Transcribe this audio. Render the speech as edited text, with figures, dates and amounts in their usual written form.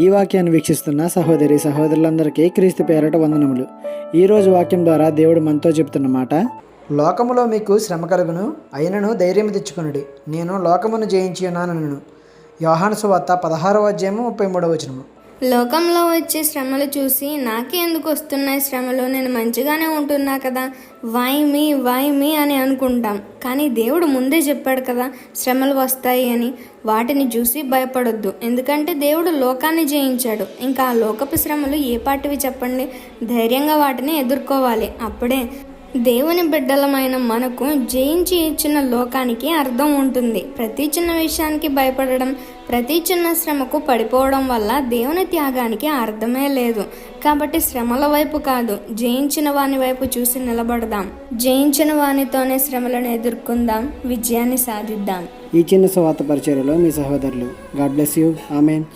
ఈ వాక్యాన్ని వీక్షిస్తున్న సహోదరి సహోదరులందరికీ క్రీస్తు పేరట వందనములు. ఈరోజు వాక్యం ద్వారా దేవుడు మనతో చెబుతున్న మాట: లోకములో మీకు శ్రమ కలుగును, అయినను ధైర్యం తెచ్చుకొనుడి, నేను లోకమును జయించి ఉన్నానను. యోహాను సువార్త 16వ అధ్యాయము 33వ వచనము. లోకంలో వచ్చే శ్రమలు చూసి నాకే ఎందుకు వస్తున్నాయి శ్రమలు, నేను మంచిగానే ఉంటున్నా కదా, వై మీ అని అనుకుంటాం. కానీ దేవుడు ముందే చెప్పాడు కదా శ్రమలు వస్తాయి అని. వాటిని చూసి భయపడొద్దు, ఎందుకంటే దేవుడు లోకాన్ని జయించాడు. ఇంకా ఆ లోకపు శ్రమలు ఏ పాటివి చెప్పండి? ధైర్యంగా వాటిని ఎదుర్కోవాలి. అప్పుడే దేవుని బిడ్డలమైన మనకు జయించి ఇచ్చిన లోకానికి అర్థం ఉంటుంది. ప్రతి చిన్న విషయానికి భయపడడం, ప్రతి చిన్న శ్రమకు పడిపోవడం వల్ల దేవుని త్యాగానికి అర్థమే లేదు. కాబట్టి శ్రమల వైపు కాదు, జయించిన వాని వైపు చూసి నిలబడదాం. జయించిన వానితోనే శ్రమలను ఎదుర్కొందాం, విజయాన్ని సాధిద్దాం. ఈ చిన్న సువార్త పరిచర్యలో మీ సహోదరులు. God bless you. ఆమేన్.